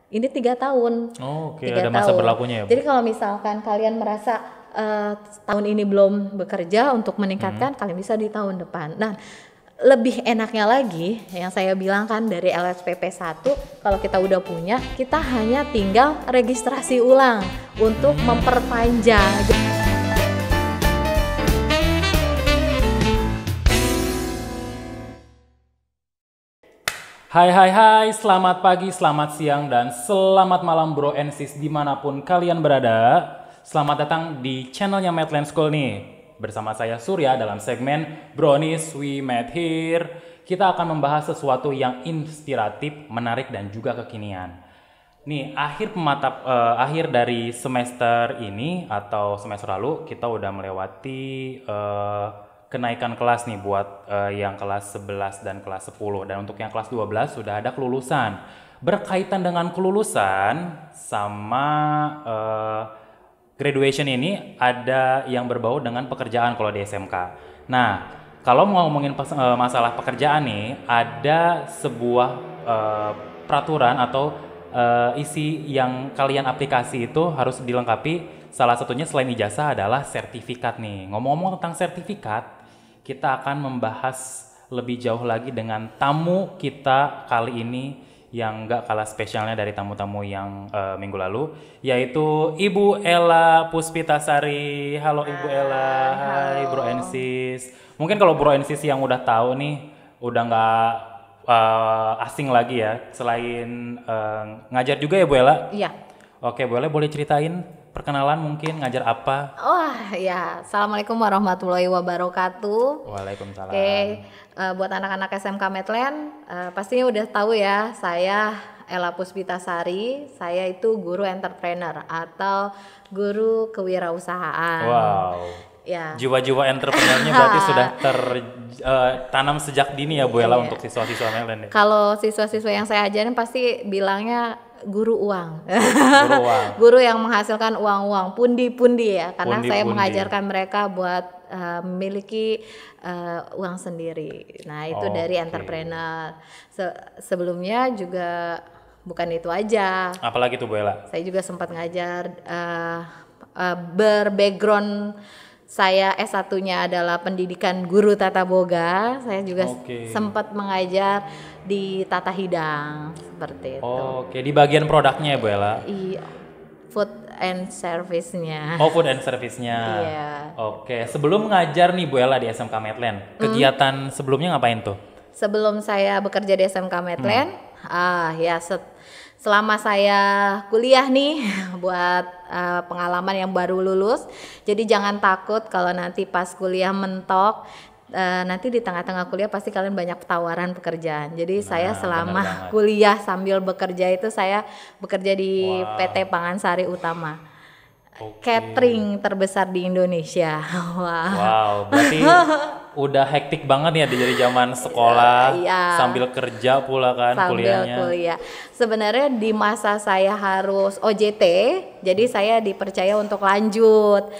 Ini 3 tahun. Oh, oke, Tiga ada masa tahun. berlakunya ya, Bu? Jadi kalau misalkan kalian merasa tahun ini belum bekerja untuk meningkatkan, kalian bisa di tahun depan. Nah, lebih enaknya lagi yang saya bilang kan dari LSPP 1, kalau kita udah punya, kita hanya tinggal registrasi ulang untuk memperpanjang. Hai hai hai, selamat pagi, selamat siang, dan selamat malam bro and sis dimanapun kalian berada. Selamat datang di channelnya Medland School nih. Bersama saya Surya dalam segmen Brownies We Met Here. Kita akan membahas sesuatu yang inspiratif, menarik, dan juga kekinian. Nih, akhir dari semester ini atau semester lalu kita udah melewati kenaikan kelas nih buat yang kelas 11 dan kelas 10, dan untuk yang kelas 12 sudah ada kelulusan. Berkaitan dengan kelulusan sama graduation ini ada yang berbau dengan pekerjaan kalau di SMK. Nah, kalau mau ngomongin masalah pekerjaan nih, ada sebuah peraturan atau isi yang kalian aplikasi itu harus dilengkapi. Salah satunya selain ijazah adalah sertifikat nih. Ngomong-ngomong tentang sertifikat, kita akan membahas lebih jauh lagi dengan tamu kita kali ini yang gak kalah spesialnya dari tamu-tamu yang minggu lalu, yaitu Ibu Ella Puspitasari. Halo Ibu Ella. Hai Bro Ensis. Mungkin kalau Bro Ensis yang udah tahu nih, udah nggak asing lagi ya, selain ngajar juga ya Bu Ella? Iya. Oke, boleh ceritain perkenalan mungkin ngajar apa? Wah ya, Assalamualaikum warahmatullahi wabarakatuh. Waalaikumsalam. Oke, buat anak-anak SMK Medland, pastinya udah tahu ya, saya Ella Puspitasari, saya itu guru entrepreneur atau guru kewirausahaan. Wow. Ya. Jiwa-jiwa entrepreneurnya berarti sudah tertanam sejak dini ya Bu Ella untuk siswa-siswa Medland ya? Kalau siswa-siswa yang saya ajarin pasti bilangnya guru uang. Guru uang. Guru yang menghasilkan uang-uang, pundi-pundi ya, karena saya Pundi-pundi. mengajarkan mereka buat memiliki uang sendiri. Nah, itu dari Oke. entrepreneur. Sebelumnya juga bukan itu aja. Apalagi tuh Bu Ella? Saya juga sempat ngajar berbackground, saya S1-nya adalah pendidikan guru tata boga. Saya juga sempat mengajar di tata hidang seperti itu. Oke, di bagian produknya ya Bu Ella? Iya, food and service-nya. Oh, food and service-nya. Iya. Oke, sebelum ngajar nih Bu Ella di SMK Medland, kegiatan sebelumnya ngapain tuh? Sebelum saya bekerja di SMK Medland, selama saya kuliah nih buat pengalaman yang baru lulus. Jadi jangan takut kalau nanti pas kuliah mentok, nanti di tengah-tengah kuliah pasti kalian banyak tawaran pekerjaan. Jadi saya selama kuliah sambil bekerja itu saya bekerja di PT Pangansari Utama. Catering terbesar di Indonesia. Wow, berarti udah hektik banget ya dari zaman sekolah sambil kerja pula kan kuliahnya. Kuliah. Sebenarnya di masa saya harus OJT, jadi saya dipercaya untuk lanjut.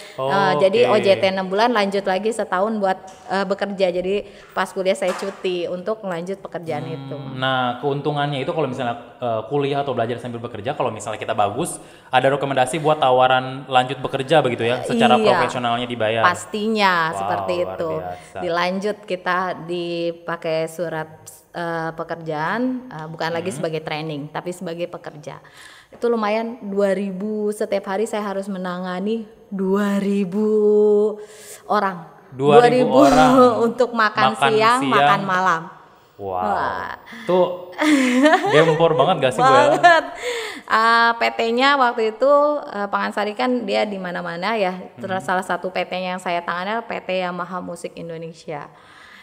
Jadi OJT 6 bulan, lanjut lagi setahun buat bekerja. Jadi pas kuliah saya cuti untuk melanjut pekerjaan itu. Nah, keuntungannya itu kalau misalnya kuliah atau belajar sambil bekerja, kalau misalnya kita bagus, ada rekomendasi buat tawaran lanjut bekerja begitu ya, secara profesionalnya dibayar. Pastinya seperti itu. Biasa. Dilanjut kita dipakai surat pekerjaan, bukan lagi sebagai training, tapi sebagai pekerja. Itu lumayan, 2.000 setiap hari saya harus menangani 2.000 orang. 2.000 orang untuk makan siang, makan malam. Wow. Tuh gempor banget gak sih Bu Ella? Banget. PT-nya waktu itu Pangansari kan dia di mana-mana ya. Terus salah satu PT-nya yang saya tangani adalah PT Yamaha Musik Indonesia.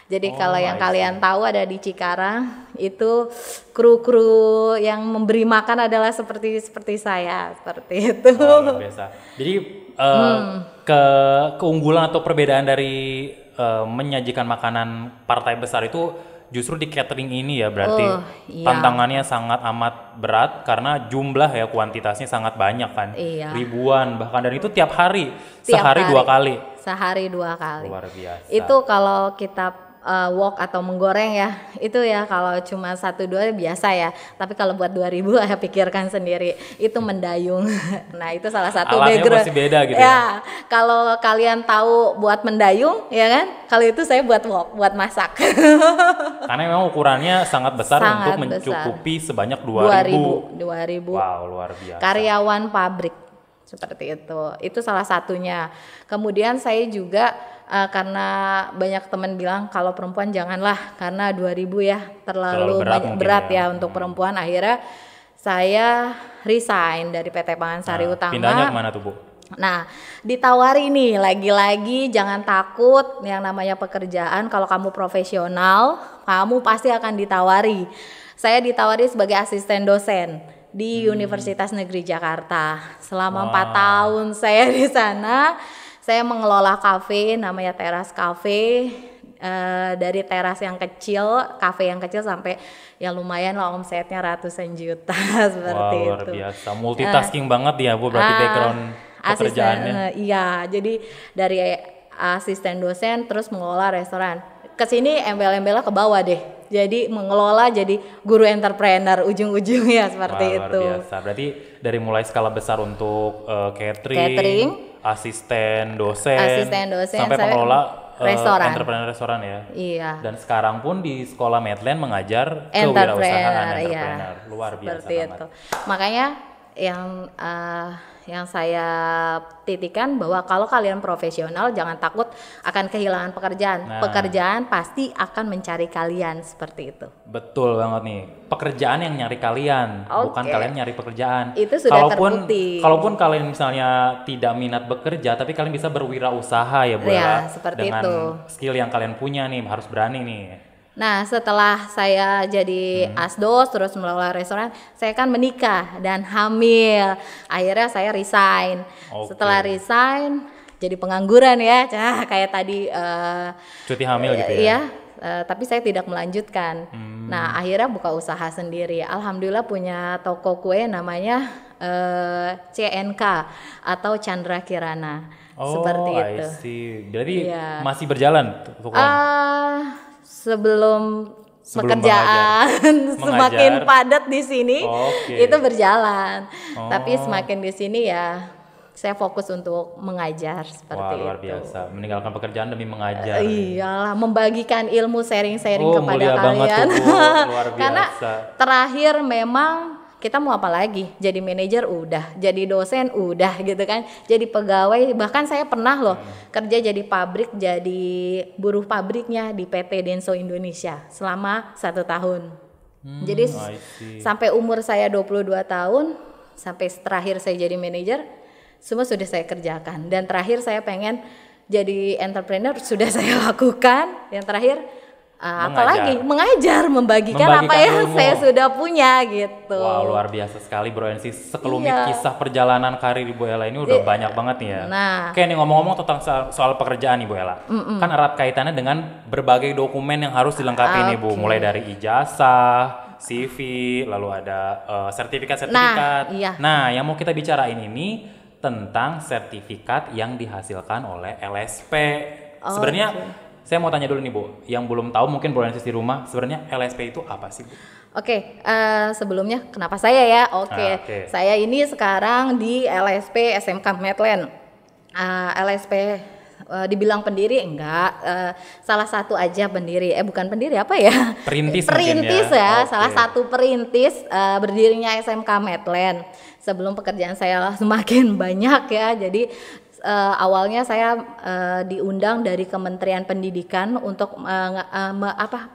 Jadi kalau yang kalian tahu ada di Cikarang, itu kru-kru yang memberi makan adalah seperti saya, seperti itu. Luar biasa. Jadi keunggulan atau perbedaan dari menyajikan makanan partai besar itu justru di catering ini ya, berarti tantangannya sangat amat berat karena jumlah ya, kuantitasnya sangat banyak kan, ribuan bahkan, dan itu tiap hari, sehari 2 kali. Sehari 2 kali. Luar biasa. Itu kalau kita wok atau menggoreng ya, itu ya kalau cuma 1-2 biasa ya, tapi kalau buat 2000 ya pikirkan sendiri, itu mendayung. Nah itu salah satu Alatnya background pasti beda gitu ya. Kalau kalian tahu buat mendayung ya kan, kalau itu saya buat wok, buat masak. Karena memang ukurannya sangat besar Sangat untuk besar. mencukupi sebanyak 2000. 2000 Wow, luar biasa. karyawan pabrik seperti itu salah satunya. Kemudian saya juga karena banyak teman bilang kalau perempuan janganlah karena 2000 ya terlalu berat ya untuk perempuan, akhirnya saya resign dari PT Pangansari Utama. Pindahnya kemana tuh Bu? Nah, ditawari nih, lagi-lagi jangan takut, yang namanya pekerjaan kalau kamu profesional, kamu pasti akan ditawari. Saya ditawari sebagai asisten dosen di Universitas Negeri Jakarta. Selama 4 tahun saya di sana, saya mengelola kafe namanya Teras Cafe. Dari teras yang kecil, kafe yang kecil sampai yang lumayan lah omsetnya ratusan juta seperti Wah, luar itu. biasa. Multitasking banget ya Bu, berarti background pekerjaannya. Iya, jadi dari asisten dosen terus mengelola restoran. Kesini embel-embelnya ke bawah deh. Jadi mengelola jadi guru entrepreneur ujung-ujungnya seperti Wah, luar itu. biasa. Berarti dari mulai skala besar untuk catering, asisten dosen sampai pengelola entrepreneur restoran ya. Iya. Dan sekarang pun di sekolah Medland mengajar kewirausahaan entrepreneur. Iya. Luar biasa Seperti banget. itu. Makanya yang saya titikan bahwa kalau kalian profesional jangan takut akan kehilangan pekerjaan. Pekerjaan pasti akan mencari kalian seperti itu. Betul banget nih. Pekerjaan yang nyari kalian, bukan kalian nyari pekerjaan. Itu sudah terbukti. Kalaupun kalian misalnya tidak minat bekerja, tapi kalian bisa berwirausaha ya Bu Ya, seperti dengan itu. skill yang kalian punya nih, harus berani nih. Nah, setelah saya jadi asdos terus mengelola restoran, saya kan menikah dan hamil. Akhirnya saya resign. Setelah resign jadi pengangguran ya. Kayak tadi cuti hamil gitu ya. Iya, tapi saya tidak melanjutkan. Nah, akhirnya buka usaha sendiri. Alhamdulillah punya toko kue namanya CNK atau Chandra Kirana. Seperti itu. I see. Berarti masih berjalan tuh. Sebelum pekerjaan semakin padat di sini, itu berjalan. Tapi semakin di sini ya saya fokus untuk mengajar seperti luar itu. biasa. Meninggalkan pekerjaan demi mengajar. Iyalah, membagikan ilmu sharing-sharing kepada mulia kalian. Banget tuh, Bu. Luar biasa. Karena terakhir memang kita mau apa lagi? Jadi manajer udah, jadi dosen udah gitu kan. Jadi pegawai, bahkan saya pernah loh kerja jadi pabrik, jadi buruh pabriknya di PT Denso Indonesia selama 1 tahun. Jadi sampai umur saya 22 tahun, sampai terakhir saya jadi manajer, semua sudah saya kerjakan. Dan terakhir saya pengen jadi entrepreneur, sudah saya lakukan. Yang terakhir apalagi mengajar, membagikan apa yang saya sudah punya gitu. Wah, luar biasa sekali Bro Ensi. Sekelumit kisah perjalanan karir Ibu Ella ini udah banyak banget nih ya. Oke nih, ngomong-ngomong tentang soal pekerjaan Ibu Ella, kan erat kaitannya dengan berbagai dokumen yang harus dilengkapi nih Bu, mulai dari ijazah, CV, lalu ada sertifikat-sertifikat. Nah, yang mau kita bicarain ini tentang sertifikat yang dihasilkan oleh LSP. Sebenarnya saya mau tanya dulu nih Bu, yang belum tahu mungkin Bu Ensi di rumah, sebenarnya LSP itu apa sih Bu? Sebelumnya kenapa saya ya? Saya ini sekarang di LSP SMK Medland. LSP dibilang pendiri enggak, salah satu aja pendiri, bukan pendiri apa ya? Perintis ya, salah satu perintis berdirinya SMK Medland. Sebelum pekerjaan saya semakin banyak ya, jadi awalnya saya diundang dari Kementerian Pendidikan untuk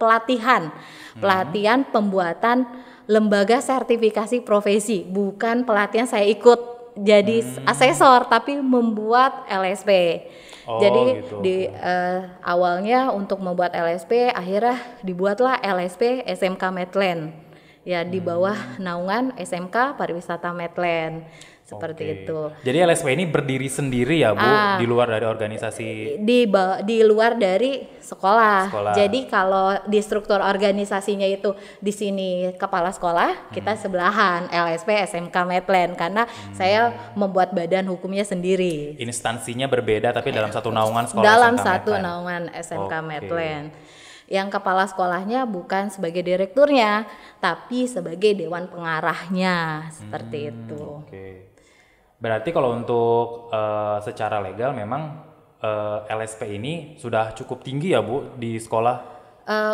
pelatihan pembuatan lembaga sertifikasi profesi, bukan pelatihan saya ikut jadi asesor tapi membuat LSP. Jadi gitu. Awalnya untuk membuat LSP, akhirnya dibuatlah LSP SMK Medland ya, di bawah naungan SMK Pariwisata Medland. Seperti itu. Jadi LSP ini berdiri sendiri ya Bu, di luar dari organisasi? Di luar dari sekolah. Jadi kalau di struktur organisasinya itu di sini kepala sekolah, kita sebelahan LSP SMK Medland, karena saya membuat badan hukumnya sendiri. Instansinya berbeda tapi dalam satu naungan sekolah dalam SMK satu Medland. naungan SMK Medland. Yang kepala sekolahnya bukan sebagai direkturnya, tapi sebagai dewan pengarahnya, seperti itu. Oke. Berarti kalau untuk secara legal memang LSP ini sudah cukup tinggi ya Bu di sekolah?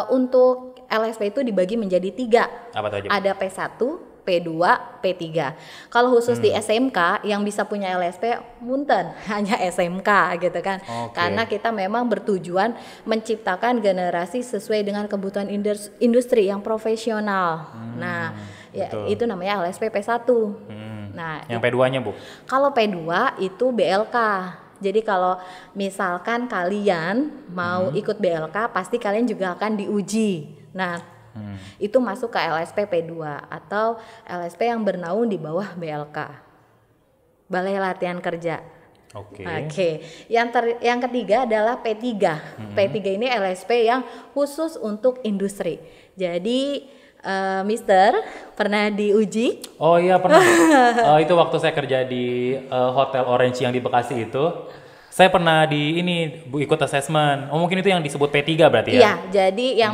Untuk LSP itu dibagi menjadi 3. Apa tuh aja, Bu? Ada P1, P2, P3. Kalau khusus di SMK yang bisa punya LSP punten hanya SMK gitu kan. Karena kita memang bertujuan menciptakan generasi sesuai dengan kebutuhan industri yang profesional. Nah, ya, itu namanya LSP P1. Nah, yang P2-nya Bu? Kalau P2 itu BLK. Jadi kalau misalkan kalian mau ikut BLK, pasti kalian juga akan diuji. Nah, itu masuk ke LSP P2 atau LSP yang bernaung di bawah BLK, Balai Latihan Kerja. Oke. Yang ketiga adalah P3. P3 ini LSP yang khusus untuk industri. Jadi Mister pernah diuji? Oh iya pernah. Itu waktu saya kerja di Hotel Orange yang di Bekasi itu. Saya pernah ikut assessment. Oh mungkin itu yang disebut P3 berarti ya? Iya, jadi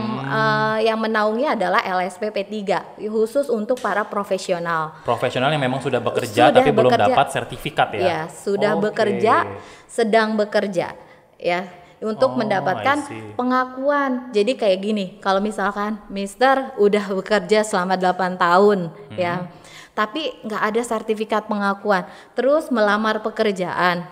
yang menaungi adalah LSP P3 khusus untuk para profesional. Profesional yang memang sudah bekerja tapi belum dapat sertifikat ya? Iya, sudah bekerja, sedang bekerja ya untuk mendapatkan pengakuan. Jadi kayak gini, kalau misalkan Mister udah bekerja selama 8 tahun ya, tapi nggak ada sertifikat pengakuan, terus melamar pekerjaan,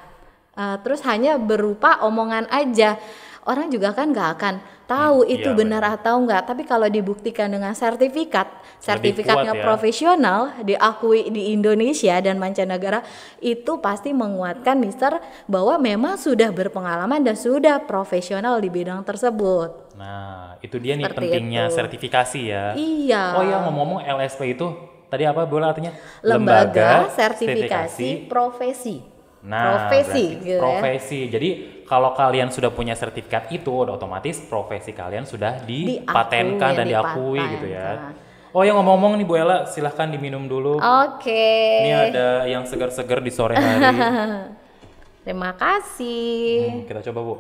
terus hanya berupa omongan aja, orang juga kan nggak akan tahu itu benar atau enggak. Tapi kalau dibuktikan dengan sertifikatnya profesional, diakui di Indonesia dan mancanegara, itu pasti menguatkan Mister bahwa memang sudah berpengalaman dan sudah profesional di bidang tersebut. Nah, itu dia nih pentingnya sertifikasi ya. Iya. Oh ya, ngomong-ngomong LSP itu tadi apa bola artinya? Lembaga Sertifikasi Profesi. Nah, profesi. Jadi kalau kalian sudah punya sertifikat itu, otomatis profesi kalian sudah dipatenkan dan diakui gitu ya. Oh ya ngomong-ngomong nih Bu Ella, silahkan diminum dulu. Oke. Ini ada yang segar-segar di sore hari. Terima kasih. Kita coba Bu.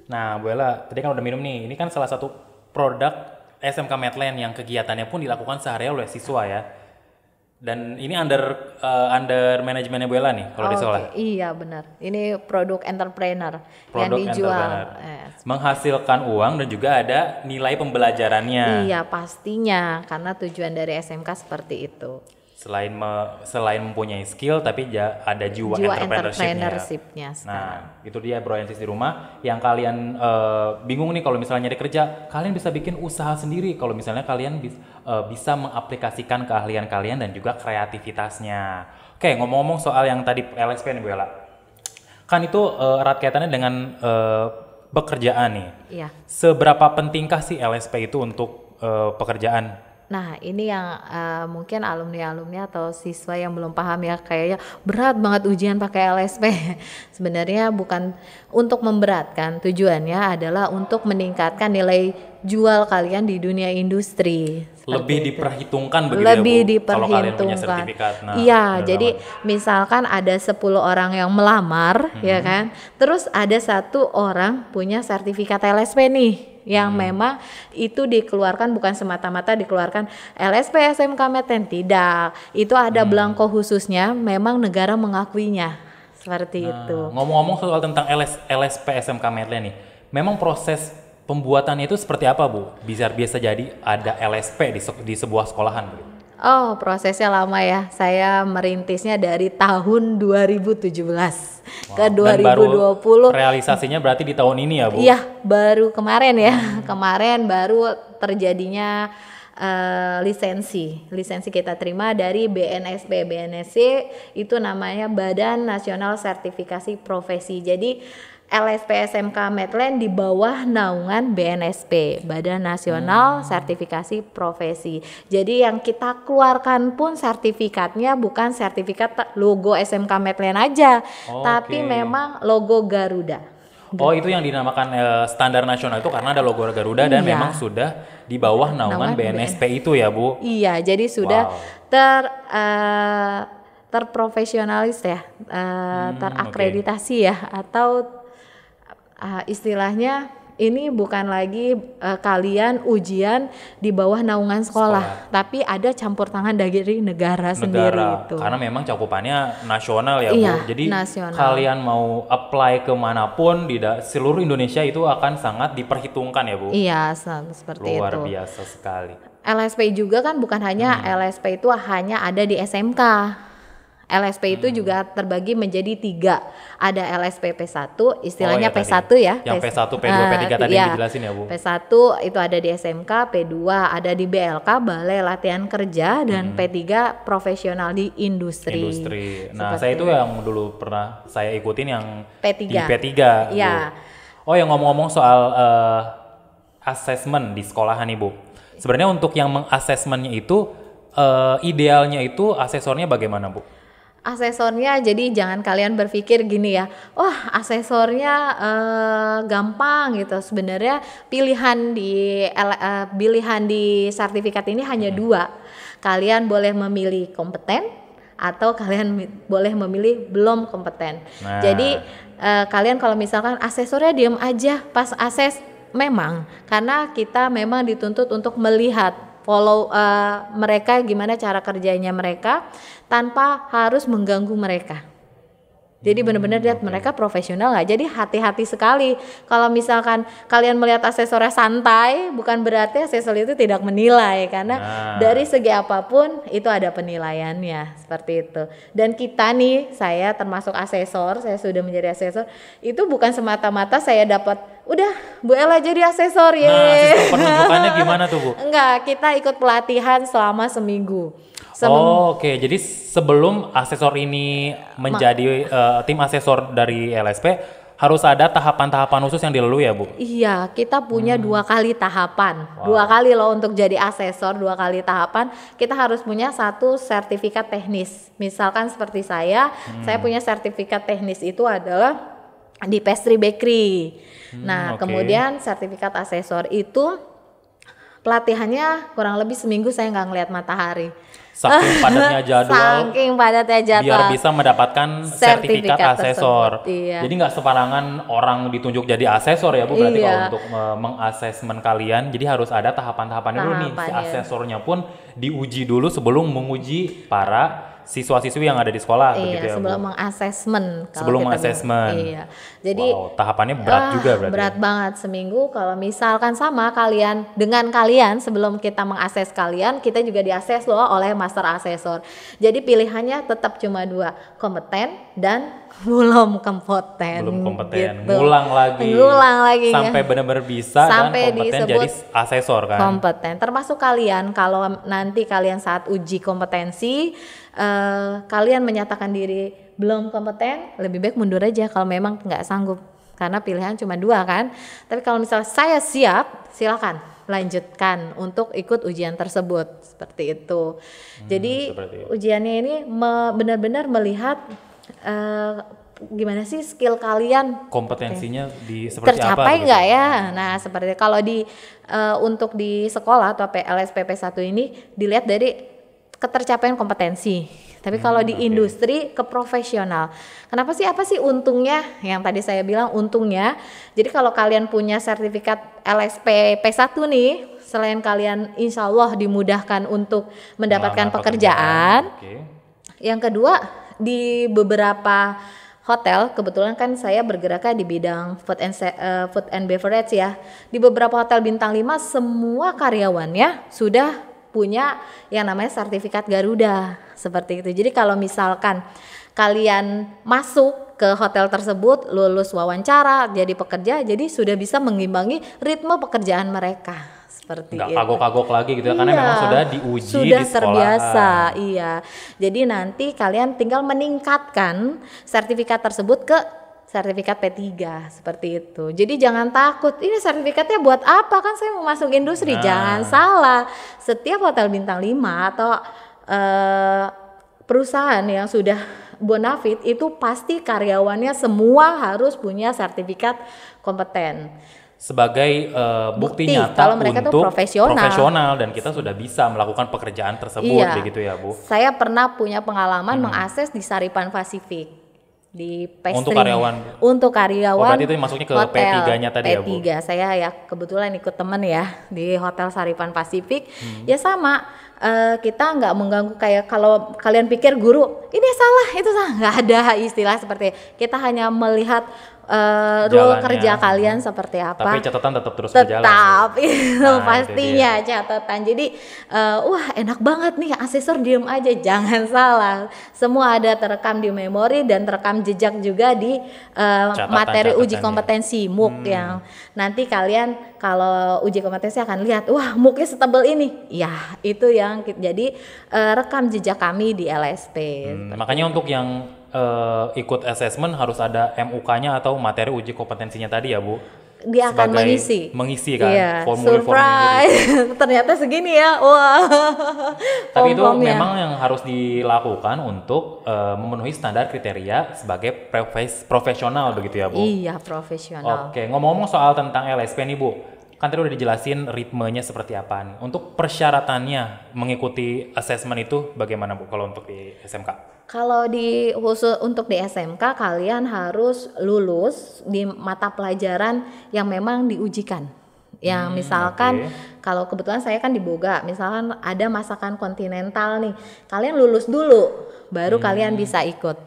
Nah, Bu Ella, tadi kan udah minum nih. Ini kan salah satu produk SMK Medland yang kegiatannya pun dilakukan sehari-hari oleh siswa ya. Dan ini under manajemennya Bu Ella nih kalau di sekolah. Iya benar. Ini produk entrepreneur yang dijual. Menghasilkan uang dan juga ada nilai pembelajarannya. Iya pastinya, karena tujuan dari SMK seperti itu. Selain mempunyai skill tapi ada jiwa entrepreneurship-nya. Nah, itu dia bro yang di rumah yang kalian bingung nih kalau misalnya nyari kerja, kalian bisa bikin usaha sendiri kalau misalnya kalian bisa mengaplikasikan keahlian kalian dan juga kreativitasnya. Oke, ngomong-ngomong soal yang tadi LSP nih Bu Ella. Kan itu erat kaitannya dengan pekerjaan nih. Iya. Seberapa pentingkah sih LSP itu untuk pekerjaan? Nah ini yang mungkin alumni atau siswa yang belum paham ya, kayaknya berat banget ujian pakai LSP. Sebenarnya bukan untuk memberatkan, tujuannya adalah untuk meningkatkan nilai jual kalian di dunia industri. Lebih diperhitungkan begitu lebih ya Bu, diperhitungkan. Kalau kalian punya sertifikat. Nah, iya, jadi misalkan ada 10 orang yang melamar ya kan, terus ada 1 orang punya sertifikat LSP nih yang memang itu dikeluarkan bukan semata-mata dikeluarkan LSP SMK Medland, tidak. Itu ada belangko khususnya, memang negara mengakuinya. Seperti itu. Ngomong-ngomong soal tentang LSP SMK Medland nih, memang proses pembuatannya itu seperti apa Bu? Biasa jadi ada LSP di sebuah sekolahan Bu? Oh, prosesnya lama ya. Saya merintisnya dari tahun 2017 ke 2020. Dan baru realisasinya berarti di tahun ini ya Bu? Iya, baru kemarin ya. Kemarin baru terjadinya lisensi kita terima dari BNSP. BNSP itu namanya Badan Nasional Sertifikasi Profesi. Jadi LSP SMK Medland di bawah naungan BNSP, Badan Nasional Sertifikasi Profesi. Jadi yang kita keluarkan pun sertifikatnya bukan sertifikat logo SMK Medland aja, tapi memang logo Garuda. Oh, itu yang dinamakan standar nasional itu karena ada logo Garuda dan Iya. memang sudah di bawah naungan Naungan BNSP itu ya, Bu? Iya, jadi sudah Wow. terprofesionalis ya, terakreditasi ya, atau istilahnya ini bukan lagi kalian ujian di bawah naungan sekolah, tapi ada campur tangan dari negara sendiri itu. Karena memang cakupannya nasional ya, Iya, Bu. Jadi nasional. kalian mau apply kemanapun di seluruh Indonesia itu akan sangat diperhitungkan ya, Bu. Iya, seperti Luar itu. biasa sekali. LSP juga kan bukan hanya LSP itu hanya ada di SMK. LSP itu juga terbagi menjadi 3. Ada LSP P1, istilahnya Oh, ya, P1 tadi. ya. Yang P1, P2, P3 tadi yang dijelasin ya, Bu. P1 itu ada di SMK, P2 ada di BLK, Balai Latihan Kerja, dan P3 profesional di industri. Nah, Seperti saya itu yang dulu pernah saya ikutin yang P3. di P3. Iya. Bu. Oh, yang ngomong-ngomong soal asesmen di sekolahan nih, Bu. Sebenarnya untuk yang mengasesmennya itu idealnya itu asesornya bagaimana, Bu? Asesornya, jadi jangan kalian berpikir gini ya, wah asesornya gampang gitu. Sebenarnya pilihan di sertifikat ini hanya 2. Kalian boleh memilih kompeten atau kalian boleh memilih belum kompeten. Nah. Jadi kalian kalau misalkan asesornya diam aja pas ases, memang karena kita memang dituntut untuk melihat follow mereka gimana cara kerjanya mereka tanpa harus mengganggu mereka. Jadi benar-benar lihat mereka profesional nggak. Jadi hati-hati sekali kalau misalkan kalian melihat asesornya santai, bukan berarti asesor itu tidak menilai, karena dari segi apapun itu ada penilaiannya seperti itu. Dan kita nih, saya termasuk asesor, saya sudah menjadi asesor, itu bukan semata-mata saya dapat udah Bu Ella jadi asesor ya. Nah, sistem penunjukannya gimana tuh, Bu? Enggak, kita ikut pelatihan selama seminggu. Oke. Jadi sebelum asesor ini menjadi tim asesor dari LSP harus ada tahapan-tahapan khusus yang dilalui ya, Bu? Iya, kita punya 2 kali tahapan. 2 kali loh untuk jadi asesor, 2 kali tahapan. Kita harus punya 1 sertifikat teknis. Misalkan seperti saya punya sertifikat teknis itu adalah di pastry bakery. Nah, kemudian sertifikat asesor itu pelatihannya kurang lebih seminggu saya nggak ngeliat matahari. Saking padatnya jadwal. Saking padatnya jadwal. Biar bisa mendapatkan sertifikat asesor. Iya. Jadi nggak sembarangan orang ditunjuk jadi asesor ya, Bu. Berarti kalau untuk mengasesmen kalian, jadi harus ada tahapan-tahapannya dulu nih. Si asesornya pun diuji dulu sebelum menguji para siswa-siswi yang ada di sekolah, begitu ya, sebelum Bu? mengasesmen. Sebelum mengasesmen. Iya. Jadi tahapannya berat juga berarti. Berat banget seminggu. Kalau misalkan sama kalian, dengan kalian sebelum kita mengakses kalian, kita juga diakses loh oleh master asesor. Jadi pilihannya tetap cuma 2, kompeten dan belum kompeten. Belum kompeten. Gitu. Ngulang lagi. Sampai benar-benar bisa sampai dan kompeten jadi asesor kan. Kompeten. Termasuk kalian kalau nanti kalian saat uji kompetensi kalian menyatakan diri belum kompeten, lebih baik mundur aja kalau memang nggak sanggup, karena pilihan cuma 2 kan. Tapi kalau misalnya saya siap, silakan lanjutkan untuk ikut ujian tersebut, seperti itu. Jadi ujiannya ini benar-benar melihat gimana sih skill kalian, kompetensinya di seperti tercapai apa nggak ya. Nah seperti kalau untuk di sekolah atau LSPP 1 ini dilihat dari ketercapaian kompetensi. Tapi kalau di industri ke profesional. Kenapa sih? Apa sih untungnya? Yang tadi saya bilang untungnya. Jadi kalau kalian punya sertifikat LSP P1 nih, selain kalian insya Allah dimudahkan untuk mendapatkan pekerjaan. Yang kedua, di beberapa hotel, kebetulan kan saya bergeraknya di bidang food and beverage ya. Di beberapa hotel bintang 5 semua karyawannya sudah punya yang namanya sertifikat Garuda, seperti itu. Jadi kalau misalkan kalian masuk ke hotel tersebut, lulus wawancara, jadi pekerja, jadi sudah bisa mengimbangi ritme pekerjaan mereka. Seperti nggak itu. kagok-kagok lagi gitu ya, karena memang sudah diuji sudah di sekolah. Terbiasa, iya. Jadi nanti kalian tinggal meningkatkan sertifikat tersebut ke sertifikat P3, seperti itu. Jadi jangan takut, ini sertifikatnya buat apa, kan saya mau masuk industri. Jangan salah, setiap hotel bintang 5 atau perusahaan yang sudah bonafit itu pasti karyawannya semua harus punya sertifikat kompeten. Sebagai bukti nyata kalau mereka tuh untuk profesional dan kita sudah bisa melakukan pekerjaan tersebut, Iya. begitu ya Bu. Saya pernah punya pengalaman mengakses di Saripan Pacific di pastry. Untuk karyawan. Oh, berarti itu masuknya ke hotel, P3-nya tadi ya, Bu? P3. Saya ya kebetulan ikut temen ya di Hotel Saripan Pacific. Ya sama, kita nggak mengganggu kayak kalau kalian pikir guru ini salah itu salah, nggak ada istilah seperti kita hanya melihat rule kerja kalian seperti apa. Tapi catatan tetap terus berjalan. Tetap, itu pastinya catatan. Jadi wah enak banget nih asesor diem aja, jangan salah. Semua ada terekam di memori dan terekam jejak juga di materi uji kompetensi MOOC yang nanti kalian kalau uji kompetensi akan lihat, wah MOOC-nya setebal ini. Ya itu yang jadi rekam jejak kami di LSP. Makanya untuk yang ikut assessment harus ada MUK-nya atau materi uji kompetensinya tadi ya Bu? Dia akan mengisi kan, iya, formulir-formulir gitu. Ternyata segini ya, wah. Tapi itu memang yang harus dilakukan untuk memenuhi standar kriteria sebagai profesional begitu ya Bu? Iya, profesional. Oke, ngomong-ngomong soal tentang LSP nih Bu, kan tadi udah dijelasin ritmenya seperti apa nih. Untuk persyaratannya mengikuti assessment itu bagaimana Bu kalau untuk di SMK? Kalau khusus untuk di SMK kalian harus lulus di mata pelajaran yang memang diujikan. Yang misalkan kalau kebetulan saya kan di Boga, misalkan ada masakan kontinental nih, kalian lulus dulu baru kalian bisa ikut.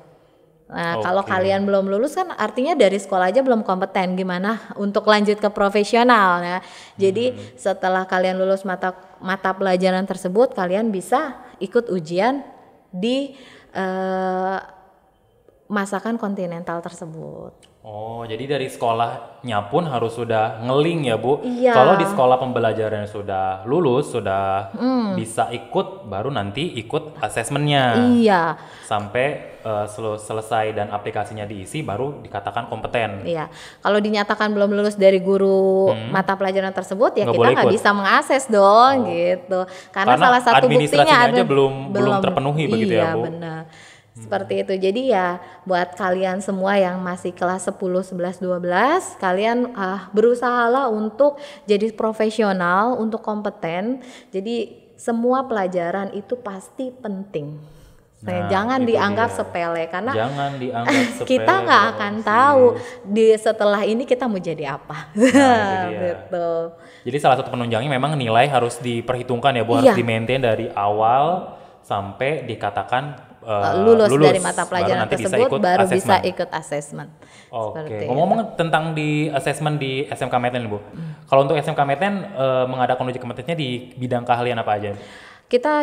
Nah, kalau kalian belum lulus kan artinya dari sekolah aja belum kompeten, gimana untuk lanjut ke profesional ya. Jadi setelah kalian lulus mata pelajaran tersebut, kalian bisa ikut ujian di masakan kontinental tersebut. Oh, jadi dari sekolahnya pun harus sudah ngeling ya Bu? Iya. Kalau di sekolah pembelajaran sudah lulus, sudah bisa ikut, baru nanti ikut asesmennya. Iya. Sampai selesai dan aplikasinya diisi, baru dikatakan kompeten. Iya. Kalau dinyatakan belum lulus dari guru mata pelajaran tersebut, ya kita nggak bisa mengakses dong, gitu. Karena salah satu buktinya aja belum terpenuhi begitu ya Bu? Iya, benar. Seperti itu. Jadi ya buat kalian semua yang masih kelas 10, 11, 12, kalian berusahalah untuk jadi profesional, untuk kompeten. Jadi semua pelajaran itu pasti penting. Jangan dianggap sepele karena kita nggak akan tahu setelah ini kita mau jadi apa. Gitu. Jadi salah satu penunjangnya memang nilai harus diperhitungkan ya Bu, harus di-maintain dari awal sampai dikatakan lulus dari mata pelajaran tersebut baru bisa ikut assessment. Oke. Ngomong-ngomong tentang di assessment di SMK Meten Bu. Kalau untuk SMK Meten mengadakan uji kompetensinya di bidang keahlian apa aja? Kita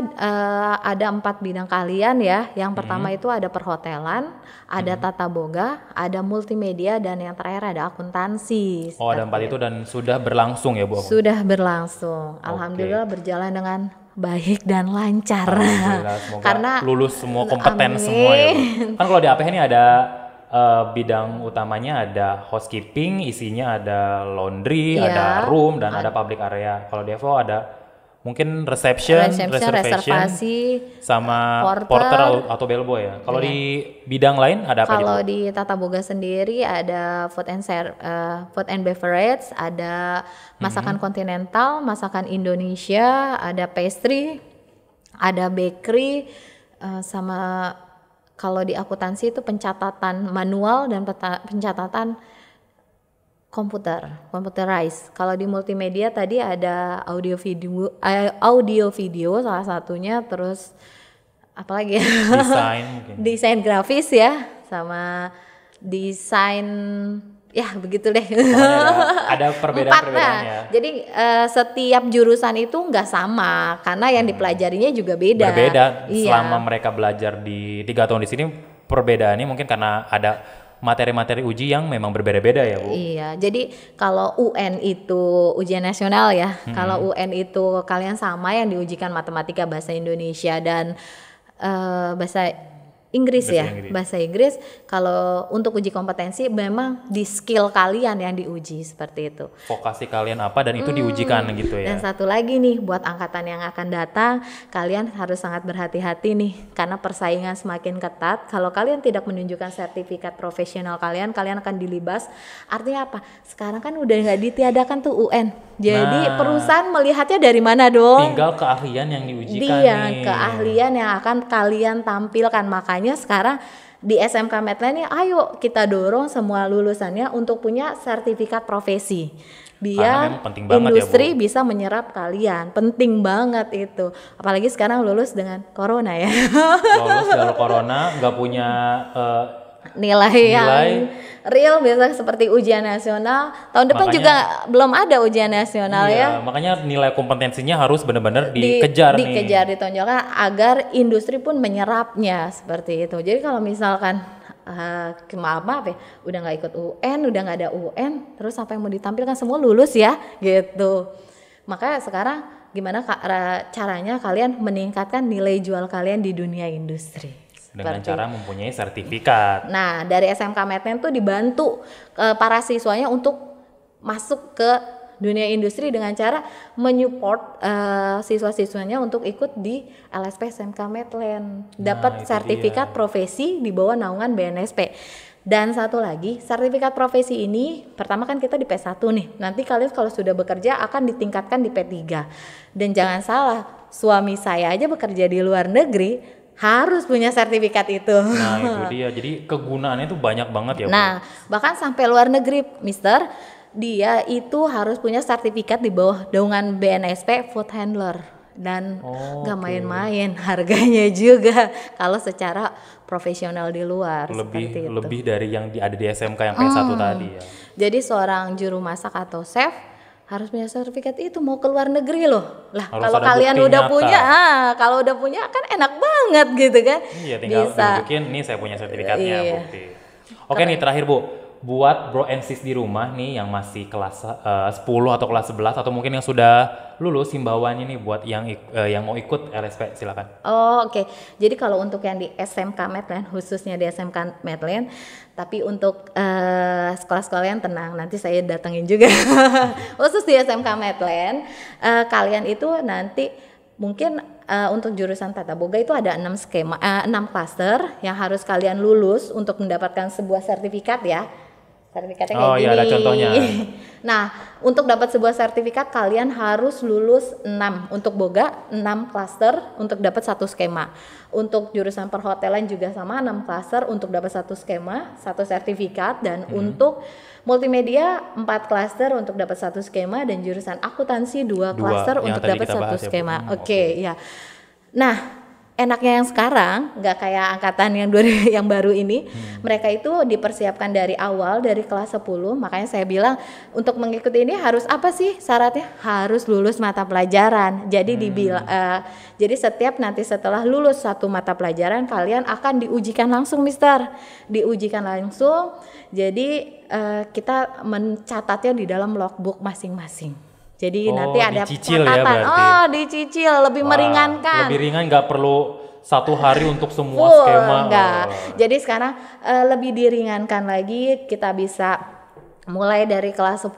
ada 4 bidang keahlian ya. Yang pertama itu ada perhotelan, ada tata boga, ada multimedia, dan yang terakhir ada akuntansi. Oh, ada 4 itu dan sudah berlangsung ya Bu? Sudah berlangsung. Alhamdulillah berjalan dengan baik dan lancar. Semoga karena lulus semua, kompeten semua ya Bu. Kan kalau di APH ini ada bidang utamanya ada housekeeping, isinya ada laundry, ada room, dan ada public area. Kalau di FO ada mungkin reservation, reservasi, sama porter atau bellboy ya. Kalau di bidang lain ada apa? Kalau di tata boga sendiri ada food and beverage, ada masakan kontinental, masakan Indonesia, ada pastry, ada bakery, sama kalau di akuntansi itu pencatatan manual dan pencatatan computerized. Kalau di multimedia tadi ada audio video salah satunya, terus apalagi desain grafis ya, sama desain ya begitu deh. Ada perbedaan-perbedaan ya. Jadi setiap jurusan itu nggak sama karena yang dipelajarinya juga beda. Berbeda. Selama mereka belajar di 3 tahun di sini, perbedaannya mungkin karena ada materi-materi uji yang memang berbeda-beda ya Bu? Iya, jadi kalau UN itu ujian nasional ya, kalau UN itu kalian sama yang diujikan matematika, bahasa Indonesia, dan bahasa Inggris Bahasa ya, Inggris. bahasa Inggris. Kalau untuk uji kompetensi memang di skill kalian yang diuji seperti itu. Vokasi kalian apa dan itu diujikan gitu ya. Dan satu lagi nih buat angkatan yang akan datang, kalian harus sangat berhati-hati nih karena persaingan semakin ketat. Kalau kalian tidak menunjukkan sertifikat profesional kalian akan dilibas. Artinya apa? Sekarang kan udah nggak ditiadakan tuh UN. Jadi perusahaan melihatnya dari mana dong? Tinggal keahlian yang diujikan Dia nih. keahlian yang akan kalian tampilkan. Makanya sekarang di SMK Medline nih, ayo kita dorong semua lulusannya untuk punya sertifikat profesi. Karena Biar memang penting banget ya, industri Bu. bisa menyerap kalian. Penting banget itu. Apalagi sekarang lulus dengan corona ya. Lolos dari corona, nggak punya Nilai yang real biasa seperti ujian nasional. Tahun depan Makanya- juga belum ada ujian nasional ya. makanya nilai kompetensinya harus benar-benar dikejar nih. Dikejar, ditonjolkan agar industri pun menyerapnya seperti itu. Jadi kalau misalkan maaf ya, udah nggak ikut UN, udah nggak ada UN, terus apa yang mau ditampilkan semua lulus ya, gitu. Makanya sekarang gimana caranya kalian meningkatkan nilai jual kalian di dunia industri? Dengan Seperti cara mempunyai sertifikat. Nah, dari SMK Medline tuh dibantu para siswanya untuk masuk ke dunia industri dengan cara menyupport siswa-siswanya untuk ikut di LSP SMK Medline, dapat itu sertifikat profesi di bawah naungan BNSP. Dan satu lagi, sertifikat profesi ini pertama kan kita di P1 nih. Nanti kalian kalau sudah bekerja akan ditingkatkan di P3. Dan jangan salah, suami saya aja bekerja di luar negeri harus punya sertifikat itu. Nah itu dia, jadi kegunaannya tuh banyak banget ya Bu. Nah, bahkan sampai luar negeri, Mister, dia itu harus punya sertifikat di bawah naungan BNSP Food Handler. Dan gak main-main harganya juga kalau secara profesional di luar seperti itu. lebih dari yang ada di SMK yang P1 tadi ya. Jadi seorang juru masak atau chef harus punya sertifikat itu, mau ke luar negeri loh. Lah Harus kalau ada kalian bukti udah nyata. punya, kalau udah punya kan enak banget gitu kan. Iya, tinggal Bisa. tunjukin nih saya punya sertifikatnya, Iya. bukti. Oke nih terakhir Bu, buat bro and sis di rumah nih yang masih kelas 10 atau kelas 11 atau mungkin yang sudah lulus, himbauannya nih buat yang mau ikut LSP silakan. Oh, oke. Jadi kalau untuk yang di SMK Medline, khususnya di SMK Medline, tapi untuk sekolah-sekolah yang tenang, nanti saya datengin juga. Khusus di SMK Medline, kalian itu nanti mungkin untuk jurusan Tata Boga itu ada 6 skema, 6 klaster yang harus kalian lulus untuk mendapatkan sebuah sertifikat ya. Sertifikatnya kayak Oh gini. iya, ada contohnya. Nah, untuk dapat sebuah sertifikat kalian harus lulus 6 untuk Boga, 6 klaster untuk dapat satu skema. Untuk jurusan perhotelan juga sama 6 klaster untuk dapat satu skema, satu sertifikat, dan untuk multimedia 4 klaster untuk dapat satu skema, dan jurusan akuntansi 2 klaster yang untuk tadi dapat kita satu bahas ya, Bu. skema. Oke, ya. Nah, enaknya yang sekarang nggak kayak angkatan yang baru ini, mereka itu dipersiapkan dari awal dari kelas 10. Makanya saya bilang untuk mengikuti ini harus apa sih syaratnya? Harus lulus mata pelajaran. Jadi jadi setiap nanti setelah lulus satu mata pelajaran kalian akan diujikan langsung, Mister. Diujikan langsung. Jadi kita mencatatnya di dalam logbook masing-masing. Jadi nanti ada dicicil ya catatan. berarti. Dicicil, lebih Wah, meringankan. Lebih ringan, nggak perlu satu hari untuk semua skema. Enggak. Wah. Jadi sekarang lebih diringankan lagi, kita bisa mulai dari kelas 10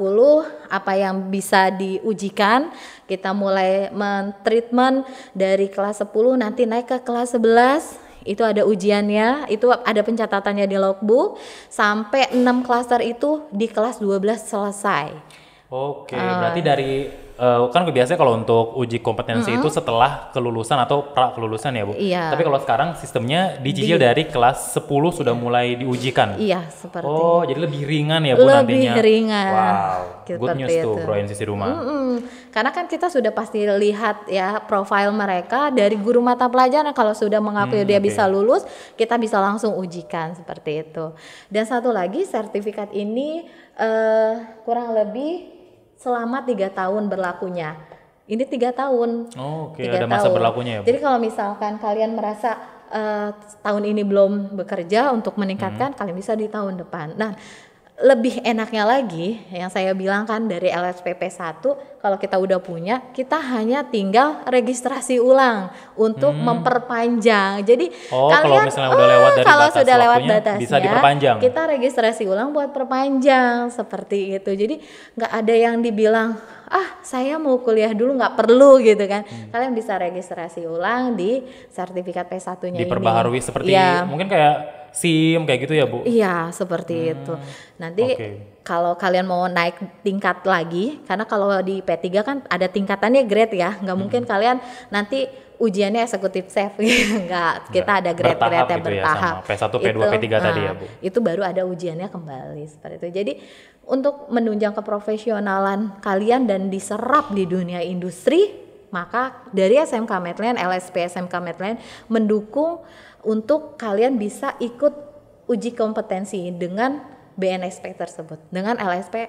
apa yang bisa diujikan, kita mulai men-treatment dari kelas 10 nanti naik ke kelas 11. Itu ada ujiannya, itu ada pencatatannya di logbook, sampai 6 klaster itu di kelas 12 selesai. Oke, berarti dari kan biasanya kalau untuk uji kompetensi itu setelah kelulusan atau pra kelulusan ya Bu. Iya. Tapi kalau sekarang sistemnya dicicil dari kelas 10 sudah mulai diujikan. Iya, seperti Oh, jadi lebih ringan ya Bu lebih nantinya. ringan. Wow, good Seperti news tuh itu. bro yang sisi rumah. Karena kan kita sudah pasti lihat ya profil mereka dari guru mata pelajaran. Kalau sudah mengakui dia bisa lulus, kita bisa langsung ujikan seperti itu. Dan satu lagi, sertifikat ini kurang lebih selama 3 tahun berlakunya. Ini 3 tahun. Oh, oke, 3 ada masa tahun. berlakunya ya Bu. Jadi kalau misalkan kalian merasa tahun ini belum bekerja untuk meningkatkan, kalian bisa di tahun depan. Nah, lebih enaknya lagi yang saya bilang kan dari LSPP 1 kalau kita udah punya, kita hanya tinggal registrasi ulang untuk memperpanjang. Jadi kalau kalian misalnya udah lewat dari kalau batas sudah lewat waktunya, batasnya bisa diperpanjang. kita registrasi ulang buat perpanjang seperti itu. Jadi nggak ada yang dibilang saya mau kuliah dulu, nggak perlu gitu kan. Kalian bisa registrasi ulang di sertifikat P1-nya ini. Diperbaharui seperti mungkin kayak SIM kayak gitu ya Bu? Iya seperti itu. Nanti kalau kalian mau naik tingkat lagi, karena kalau di P3 kan ada tingkatannya grade ya, nggak mungkin kalian nanti ujiannya eksekutif chef enggak, kita ada grade-grade yang bertahap. Ya, P1, P2, P3 tadi ya Bu? Itu baru ada ujiannya kembali seperti itu. Jadi untuk menunjang keprofesionalan kalian dan diserap di dunia industri, maka dari SMK Medland, LSP SMK Medland mendukung untuk kalian bisa ikut uji kompetensi dengan BNSP tersebut, dengan LSP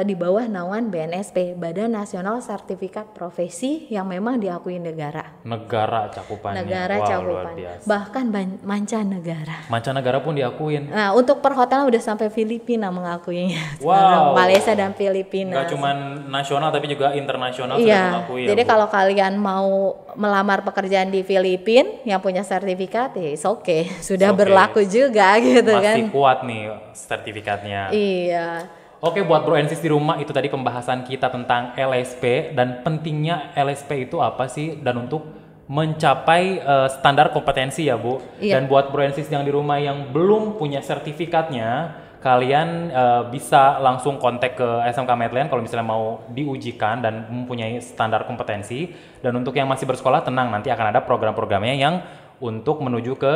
di bawah naungan BNSP, Badan Nasional Sertifikat Profesi yang memang diakui negara. Negara cakupannya. Negara cakupannya. Bahkan mancanegara. Mancanegara pun diakuin. Nah, untuk perhotelan udah sampai Filipina mengakuinya. Wow. Malaysia dan Filipina. Nggak cuma nasional tapi juga internasional sudah mengakui. Jadi kalau kalian mau melamar pekerjaan di Filipina yang punya sertifikat, it's okay. Sudah berlaku juga gitu kan. Masih kuat nih sertifikatnya. Iya. Oke, buat Bro and Sis di rumah, itu tadi pembahasan kita tentang LSP dan pentingnya LSP itu apa sih, dan untuk mencapai standar kompetensi ya Bu. Dan buat Bro and Sis yang di rumah yang belum punya sertifikatnya, kalian bisa langsung kontak ke SMK Medland kalau misalnya mau diujikan dan mempunyai standar kompetensi. Dan untuk yang masih bersekolah, tenang, nanti akan ada program-programnya yang untuk menuju ke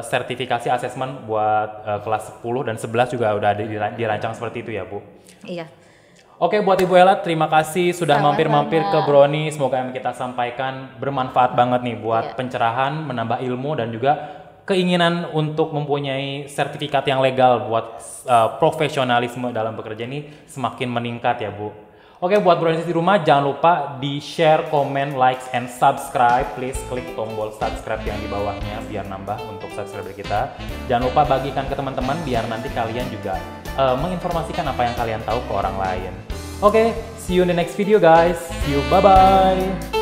sertifikasi asesmen buat kelas 10 dan 11 juga udah dirancang seperti itu ya Bu. Iya. Oke, buat Ibu Ella, terima kasih sudah mampir-mampir ke Brownie. Semoga yang kita sampaikan bermanfaat banget nih buat pencerahan, menambah ilmu, dan juga keinginan untuk mempunyai sertifikat yang legal buat profesionalisme dalam bekerja ini semakin meningkat ya Bu. Oke, buat Bro and Sis di rumah, jangan lupa di share, comment, likes, and subscribe. Please klik tombol subscribe yang di bawahnya biar nambah untuk subscriber kita. Jangan lupa bagikan ke teman-teman biar nanti kalian juga menginformasikan apa yang kalian tahu ke orang lain. Oke, see you in the next video guys. See you, bye-bye.